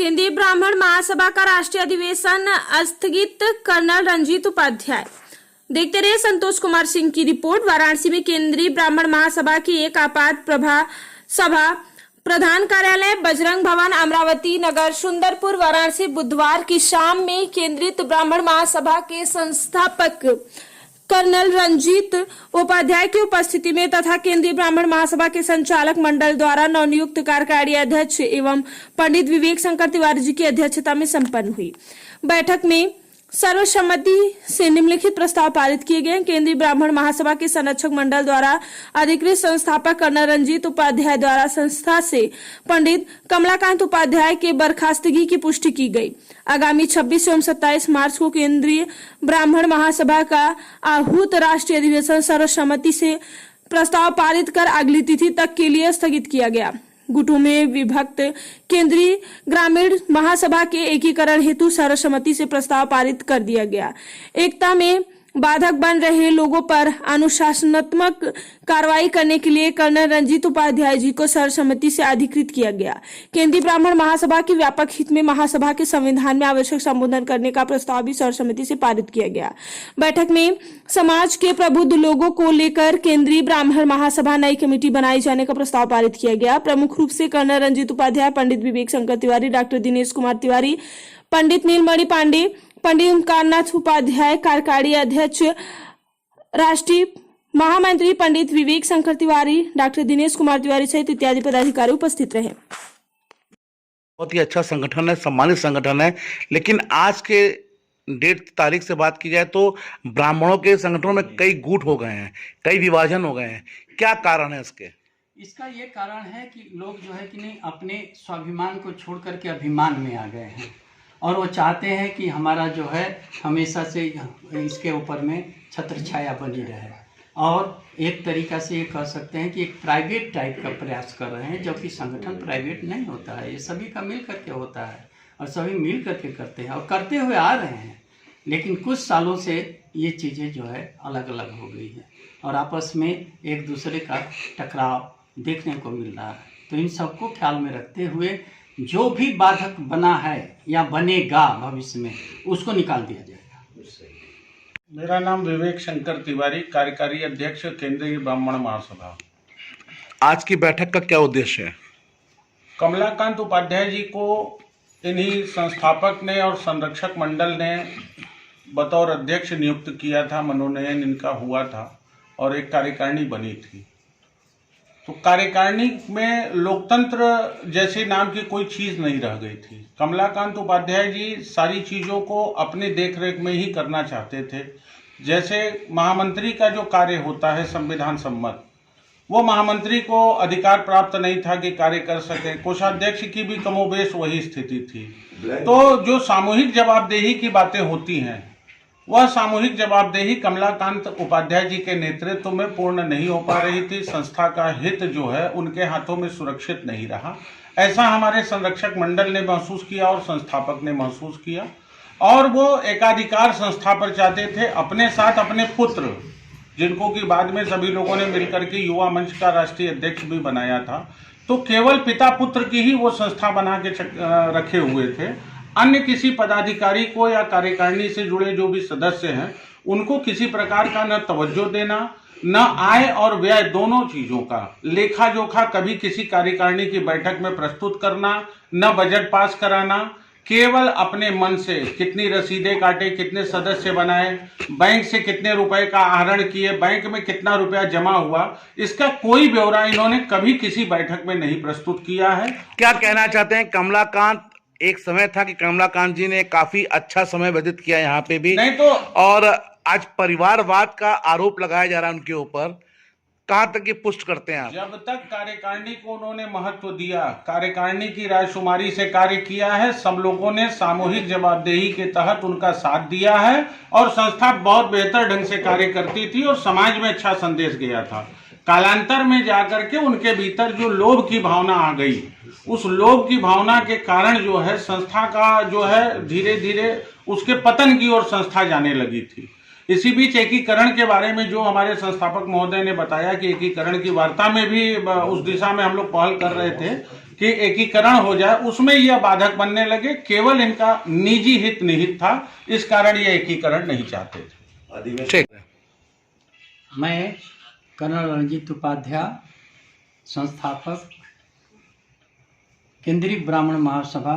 केंद्रीय ब्राह्मण महासभा का राष्ट्रीय अधिवेशन स्थगित, कर्नल रंजीत उपाध्याय। देखते रहे संतोष कुमार सिंह की रिपोर्ट। वाराणसी में केंद्रीय ब्राह्मण महासभा की एक आपात प्रभा सभा प्रधान कार्यालय बजरंग भवन अमरावती नगर सुंदरपुर वाराणसी बुधवार की शाम में केंद्रीय ब्राह्मण महासभा के संस्थापक कर्नल रंजीत उपाध्याय की उपस्थिति में तथा केंद्रीय ब्राह्मण महासभा के संचालक मंडल द्वारा नवनियुक्त कार्यकारी अध्यक्ष एवं पंडित विवेक शंकर तिवारी जी की अध्यक्षता में संपन्न हुई। बैठक में सर्वसम्मति से निम्नलिखित प्रस्ताव पारित किए गए। केंद्रीय ब्राह्मण महासभा के संरक्षक मंडल द्वारा अधिकृत संस्थापक कर्नल रंजीत उपाध्याय द्वारा संस्था से पंडित कमलाकांत उपाध्याय के बर्खास्तगी की पुष्टि की गई। आगामी 26 एवं 27 मार्च को केंद्रीय ब्राह्मण महासभा का आहूत राष्ट्रीय अधिवेशन सर्वसम्मति से प्रस्ताव पारित कर अगली तिथि तक के लिए स्थगित किया गया। गुटों में विभक्त केंद्रीय ग्रामीण महासभा के एकीकरण हेतु सर्वसम्मति से प्रस्ताव पारित कर दिया गया। एकता में बाधक बन रहे लोगों पर अनुशासनात्मक कार्रवाई करने के लिए कर्नल रंजीत उपाध्याय जी को सर्वसम्मति से अधिकृत किया गया। केंद्रीय ब्राह्मण महासभा के व्यापक हित में महासभा के संविधान में आवश्यक संबोधन करने का प्रस्ताव भी सर्वसम्मति से पारित किया गया। बैठक में समाज के प्रबुद्ध लोगों को लेकर केंद्रीय ब्राह्मण महासभा नई कमेटी बनाए जाने का प्रस्ताव पारित किया गया। प्रमुख रूप से कर्नल रंजीत उपाध्याय, पंडित विवेक शंकर तिवारी, डॉक्टर दिनेश कुमार तिवारी, पंडित नीलमणि पांडे, पंडित ओमकारनाथ उपाध्याय, कार्यकारी अध्यक्ष, राष्ट्रीय महामंत्री पंडित विवेक शंकर तिवारी, डॉक्टर दिनेश कुमार तिवारी सहित इत्यादि पदाधिकारी उपस्थित रहे। बहुत ही अच्छा संगठन है, सम्मानित संगठन है। लेकिन आज के डेट तारीख से बात की जाए तो ब्राह्मणों के संगठनों में कई गुट हो गए हैं, कई विभाजन हो गए हैं। क्या कारण है इसके? इसका ये कारण है कि लोग जो है कि नहीं अपने स्वाभिमान को छोड़ करके अभिमान में आ गए हैं और वो चाहते हैं कि हमारा जो है हमेशा से इसके ऊपर में छत्र छाया बनी रहे और एक तरीका से ये कह सकते हैं कि एक प्राइवेट टाइप का प्रयास कर रहे हैं, जबकि संगठन प्राइवेट नहीं होता है। ये सभी का मिल करके होता है और सभी मिल करके करते हैं और करते हुए आ रहे हैं। लेकिन कुछ सालों से ये चीज़ें जो है अलग अलग हो गई हैं और आपस में एक दूसरे का टकराव देखने को मिल रहा है। तो इन सबको ख्याल में रखते हुए जो भी बाधक बना है या बनेगा भविष्य में, उसको निकाल दिया जाएगा। मेरा नाम विवेक शंकर तिवारी, कार्यकारी अध्यक्ष केंद्रीय ब्राह्मण महासभा। आज की बैठक का क्या उद्देश्य है? कमलाकांत उपाध्याय जी को इन्हीं संस्थापक ने और संरक्षक मंडल ने बतौर अध्यक्ष नियुक्त किया था। मनोनयन इनका हुआ था और एक कार्यकारिणी बनी थी। तो कार्यकारिणी में लोकतंत्र जैसे नाम की कोई चीज़ नहीं रह गई थी। कमलाकांत उपाध्याय जी सारी चीज़ों को अपने देखरेख में ही करना चाहते थे। जैसे महामंत्री का जो कार्य होता है संविधान सम्मत, वो महामंत्री को अधिकार प्राप्त नहीं था कि कार्य कर सके। कोषाध्यक्ष की भी कमोबेश वही स्थिति थी। तो जो सामूहिक जवाबदेही की बातें होती हैं, वह सामूहिक जवाबदेही कमलाकांत उपाध्याय जी के नेतृत्व में पूर्ण नहीं हो पा रही थी। संस्था का हित जो है उनके हाथों में सुरक्षित नहीं रहा। ऐसा हमारे संरक्षक मंडल ने महसूस किया और संस्थापक ने महसूस किया और वो एकाधिकार संस्था पर चाहते थे। अपने साथ अपने पुत्र, जिनको कि बाद में सभी लोगों ने मिलकर के युवा मंच का राष्ट्रीय अध्यक्ष भी बनाया था, तो केवल पिता पुत्र की ही वो संस्था बना के रखे हुए थे। अन्य किसी पदाधिकारी को या कार्यकारिणी से जुड़े जो भी सदस्य हैं, उनको किसी प्रकार का न तवज्जो देना, न आय और व्यय दोनों चीजों का लेखा जोखा कभी किसी कार्यकारिणी की बैठक में प्रस्तुत करना, न बजट पास कराना, केवल अपने मन से कितनी रसीदें काटे, कितने सदस्य बनाए, बैंक से कितने रुपए का आहरण किए, बैंक में कितना रुपया जमा हुआ, इसका कोई ब्यौरा इन्होंने कभी किसी बैठक में नहीं प्रस्तुत किया है। क्या कहना चाहते हैं? कमलाकांत, एक समय था कि कमलाकांत जी ने काफी अच्छा समय व्यतीत किया यहाँ पे भी, नहीं तो और आज परिवारवाद का आरोप लगाया जा रहा है उनके ऊपर। कहाँ तक ये पुष्ट करते हैं आप? जब तक कार्यकारिणी को उन्होंने महत्व दिया, कार्यकारिणी की रायशुमारी से कार्य किया है, सब लोगों ने सामूहिक जवाबदेही के तहत उनका साथ दिया है और संस्था बहुत बेहतर ढंग से कार्य करती थी और समाज में अच्छा संदेश गया था। कालांतर में जाकर के उनके भीतर जो लोभ की भावना आ गई, उस लोभ की भावना के कारण जो है संस्था का जो है धीरे धीरे उसके पतन की ओर संस्था जाने लगी थी। इसी बीच एकीकरण के बारे में जो हमारे संस्थापक महोदय ने बताया कि एकीकरण की वार्ता में भी उस दिशा में हम लोग पहल कर रहे थे कि एकीकरण हो जाए, उसमें यह बाधक बनने लगे। केवल इनका निजी हित निहित था, इस कारण ये एकीकरण नहीं चाहते थे। ठीक है। मैं कर्नल रणजीत उपाध्याय, संस्थापक केंद्रीय ब्राह्मण महासभा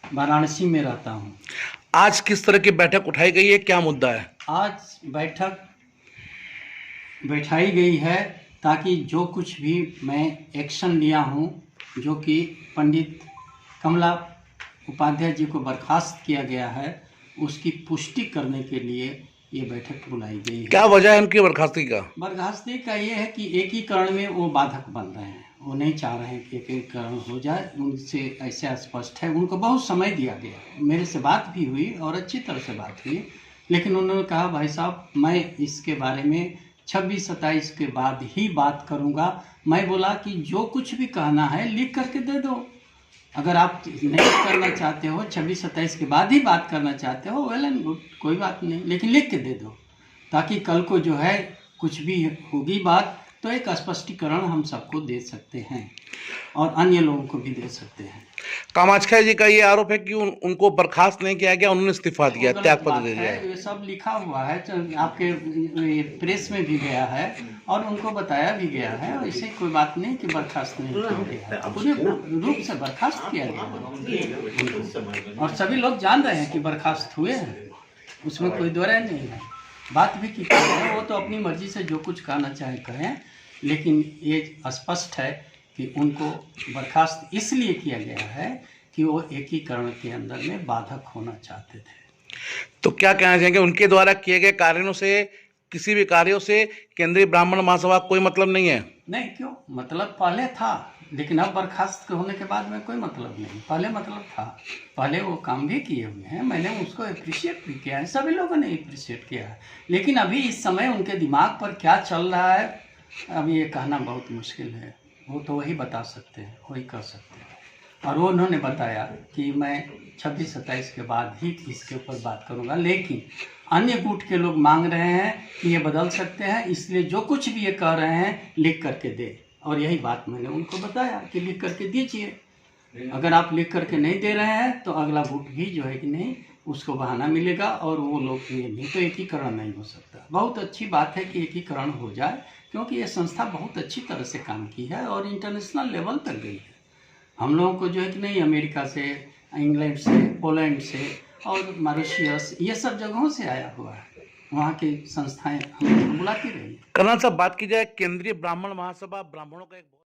वाराणसी में रहता हूँ। आज किस तरह की बैठक उठाई गई है, क्या मुद्दा है? आज बैठक बैठाई गई है ताकि जो कुछ भी मैं एक्शन लिया हूँ, जो कि पंडित कमला उपाध्याय जी को बर्खास्त किया गया है, उसकी पुष्टि करने के लिए ये बैठक बुलाई गई है। क्या वजह है उनकी बर्खास्ती का? बर्खास्ती का ये है कि एकीकरण में वो बाधक बन रहे हैं, वो नहीं चाह रहे हैं कि एकीकरण हो जाए। उनसे ऐसे स्पष्ट है, उनको बहुत समय दिया गया। मेरे से बात भी हुई और अच्छी तरह से बात हुई, लेकिन उन्होंने कहा भाई साहब मैं इसके बारे में 26-27 के बाद ही बात करूंगा। मैं बोला कि जो कुछ भी कहना है लिख करके दे दो। अगर आप नहीं करना चाहते हो, 26-27 के बाद ही बात करना चाहते हो, वेल एंड गुड, कोई बात नहीं, लेकिन लिख के दे दो, ताकि कल को जो है कुछ भी होगी बात तो एक स्पष्टीकरण हम सबको दे सकते हैं और अन्य लोगों को भी दे सकते हैं। कामाख्या जी का ये आरोप है कि उनको बर्खास्त नहीं किया गया, उन्होंने इस्तीफा दिया, गलत त्याग पत्र बात दे दिया है, है। ये सब लिखा हुआ है, आपके ये प्रेस में भी गया है और उनको बताया भी गया है। ऐसे कोई बात नहीं कि बर्खास्त नहीं किया गया है, पूरे रूप से बर्खास्त किया गया है और सभी लोग जान रहे हैं कि बर्खास्त हुए हैं, उसमें कोई दो राय नहीं है। बात भी की है, वो तो अपनी मर्जी से जो कुछ कहना चाहे कहें, लेकिन ये स्पष्ट है कि उनको बर्खास्त इसलिए किया गया है कि वो एकीकरण के अंदर में बाधक होना चाहते थे। तो क्या कहना चाहेंगे, उनके द्वारा किए गए कार्यों से, किसी भी कार्यों से केंद्रीय ब्राह्मण महासभा कोई मतलब नहीं है? नहीं, क्यों, मतलब पहले था, लेकिन अब बर्खास्त होने के बाद में कोई मतलब नहीं। पहले मतलब था, पहले वो काम भी किए हुए हैं, मैंने उसको अप्रिशिएट भी किया है, सभी लोगों ने अप्रिशिएट किया है। लेकिन अभी इस समय उनके दिमाग पर क्या चल रहा है, अभी ये कहना बहुत मुश्किल है। वो तो वही बता सकते हैं, वही कह सकते हैं। और वो उन्होंने बताया कि मैं 26-27 के बाद ही इसके ऊपर बात करूंगा, लेकिन अन्य गुट के लोग मांग रहे हैं कि ये बदल सकते हैं, इसलिए जो कुछ भी ये कह रहे हैं लिख करके दे। और यही बात मैंने उनको बताया कि लिख करके दीजिए। अगर आप लिख करके नहीं दे रहे हैं तो अगला गुट भी जो है कि नहीं, उसको बहाना मिलेगा और वो लोग ये नहीं, तो एकीकरण नहीं हो सकता। बहुत अच्छी बात है कि एकीकरण हो जाए, क्योंकि ये संस्था बहुत अच्छी तरह से काम की है और इंटरनेशनल लेवल तक गई है। हम लोगों को जो है कि नहीं, अमेरिका से, इंग्लैंड से, पोलैंड से और मॉरिशस, ये सब जगहों से आया हुआ है। वहाँ की संस्थाएं हमें बुलाती रही। कर्नल साहब, बात की जाए केंद्रीय ब्राह्मण महासभा ब्राह्मणों का एक